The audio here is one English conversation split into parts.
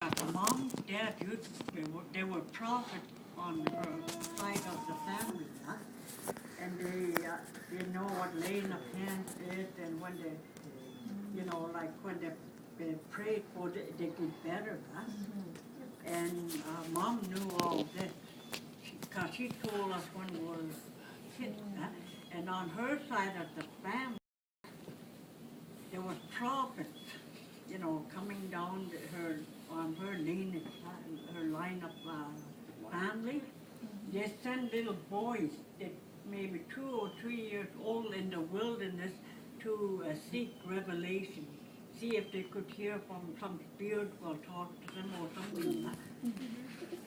Mom, Dad, they were prophets on her side of the family, huh? And they know what laying of hands is, and when they, like when they prayed for they get better, huh? And Mom knew all this, because she told us when we were kids, huh? And on her side of the family, there was prophets, coming down on her lineage, her line of family. They sent little boys that maybe 2 or 3 years old in the wilderness to seek revelation, see if they could hear from some spirit will talk to them or something.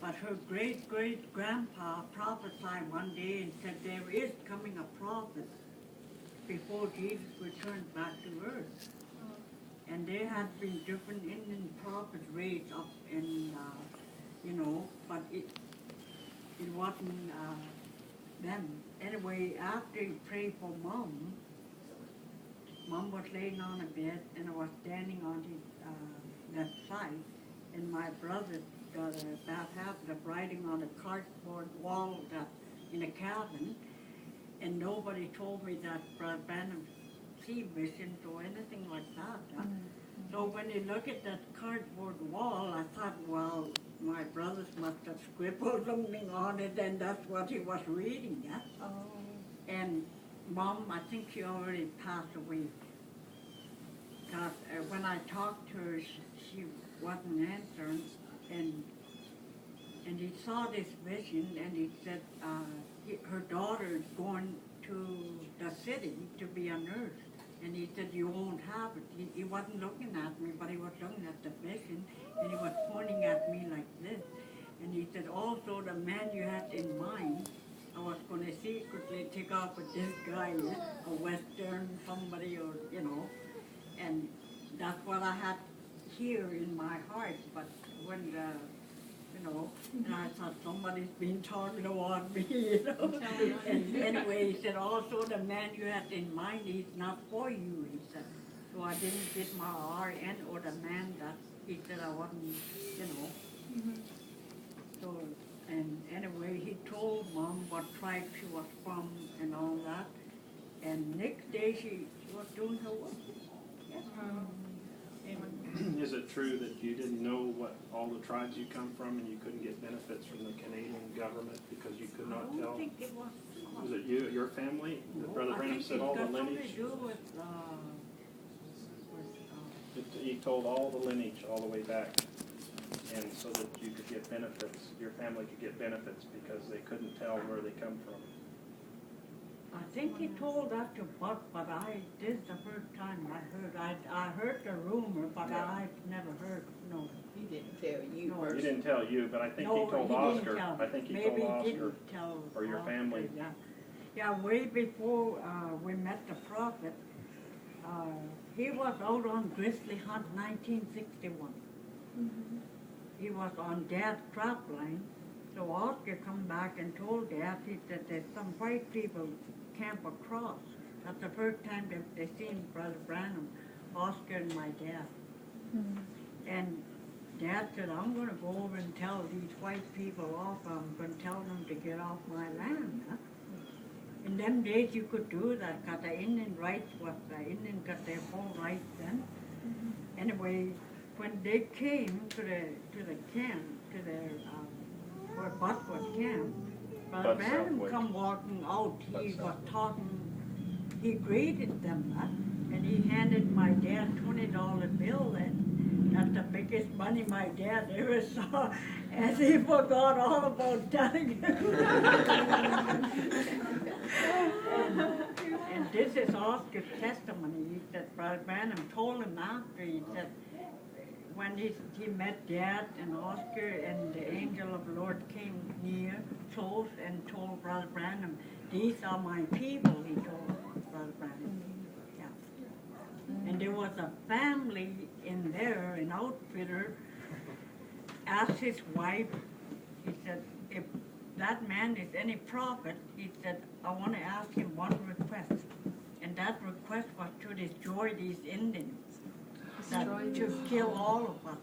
But her great-great-grandpa prophesied one day and said there is coming a prophet before Jesus returns back to earth. And there had been different Indian prophets raised up in, but it wasn't them. Anyway, after he prayed for Mom was laying on a bed and I was standing on his left side, and my brother got a bad habit of writing on a cardboard wall in a cabin, and nobody told me that Brother Branham see visions or anything like that. So when you look at that cardboard wall, I thought, well, my brothers must have scribbled something on it, and that's what he was reading. And Mom, I think she already passed away. Because when I talked to her, she wasn't answering, and he saw this vision, and he said her daughter is going to the city to be a nurse. And he said, you won't have it. He wasn't looking at me, but he was looking at the vision, and he was pointing at me like this. And he said, also the man you had in mind, I was going to secretly take off with this guy, a Western, somebody, or, and that's what I had here in my heart. But when and I thought somebody's been talking about me, And anyway, he said, also the man you had in mind, he's not for you, he said. So I didn't get my RN or the man that he said I wasn't, So, and anyway, he told Mom what tribe she was from and all that. And next day she was doing her work. Yes. Is it true that you didn't know what all the tribes you come from and you couldn't get benefits from the Canadian government because you could not tell? I don't think it was. Was it your family? No, Brother Branham said all the lineage? I think it got something to do with, He told all the lineage all the way back, and so that you could get benefits, your family could get benefits because they couldn't tell where they come from. I think he told that to Buck, but this is the first time I heard. I heard the rumor, but I've never heard, no. He didn't tell you No. first. He didn't tell you, but I think he told Oscar. I think he told Oscar or your family. Yeah, way before we met the prophet, he was out on grizzly hunt 1961. He was on Dad's trap line. So Oscar come back and told Dad, he said there's some white people camp across. That's the first time they seen Brother Branham, Oscar and my dad. And Dad said, I'm going to go over and tell these white people off. I'm going to tell them to get off my land. Huh? In them days you could do that, because the Indian rights was, the Indians got their full rights then. Anyway, when they came to the camp, to their where Buck was camped, Brother Branham come walking out. He was talking, he greeted them, and he handed my dad $20 bill, and that's the biggest money my dad ever saw, and he forgot all about telling him. and this is Oscar's testimony. He said, Brother Branham told him after, he said, when he met Dad and Oscar, and the angel of the Lord came near, close, and told Brother Branham, these are my people, he told Brother Branham. Yeah. And there was a family in there, an outfitter, asked his wife, he said, if that man is any prophet, he said, I want to ask him one request. And that request was to destroy these Indians. To kill all of us.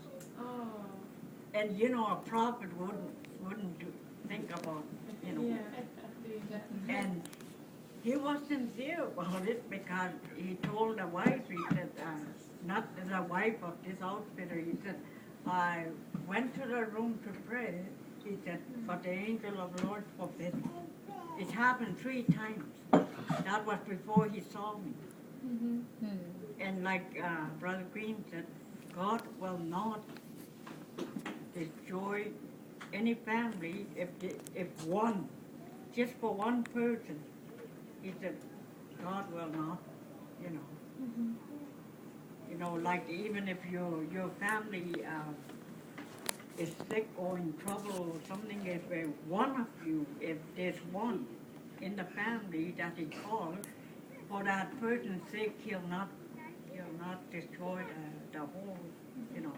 And you know, a prophet wouldn't think about, you know. And he was sincere about it because he told the wife, he said, not the wife of this outfitter, he said, I went to the room to pray, he said, but the angel of the Lord forbid. It happened 3 times. That was before he saw me. And like Brother Green said, God will not destroy any family if one, just for one person, he said, God will not, you know. You know, like even if your family is sick or in trouble or something, if one of you, if there's one in the family that he called, for that person's sake, he'll not destroy the whole, you know.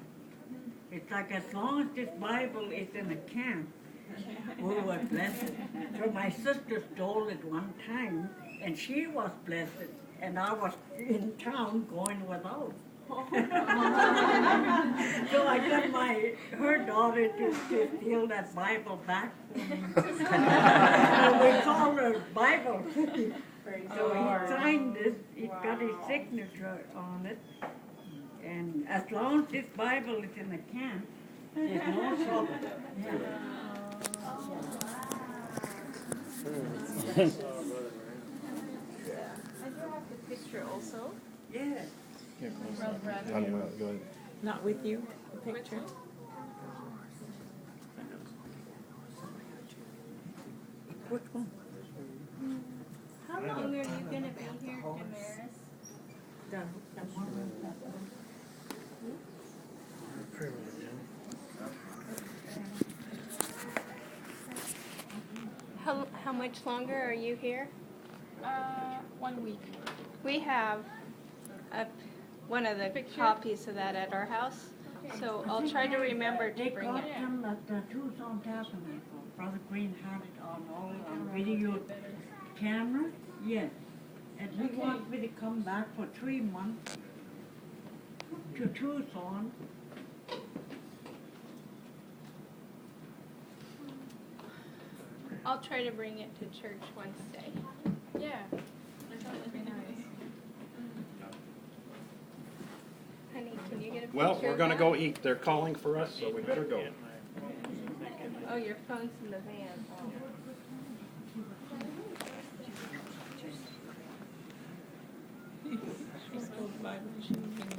It's like as long as this Bible is in the camp, we were blessed. So my sister stole it one time, and she was blessed, and I was in town going without. So I got her daughter to steal that Bible back for me. So we called her Bible. So he signed this, he's got his signature on it. And as long as this Bible is in the camp, there's no trouble. Yeah. I do have the picture also. Yeah. From Branham. Go ahead. Not with you, the picture? Which one? How long are you going to be here, Damaris? The one. How much longer are you here? 1 week. We have one of the copies of that at our house, so I'll try to remember to bring it. They got them at the Tucson Tabernacle. Brother Green had it on video camera. Yes. And he wants me to come back for 3 months to Tucson. I'll try to bring it to church Wednesday. Yeah. That would be nice. Honey, can you get a picture Well, of we're gonna that? go eat. They're calling for us, so we better go. Oh, your phone's in the van. She stole the Bible. She was going to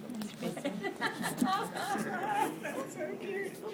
go.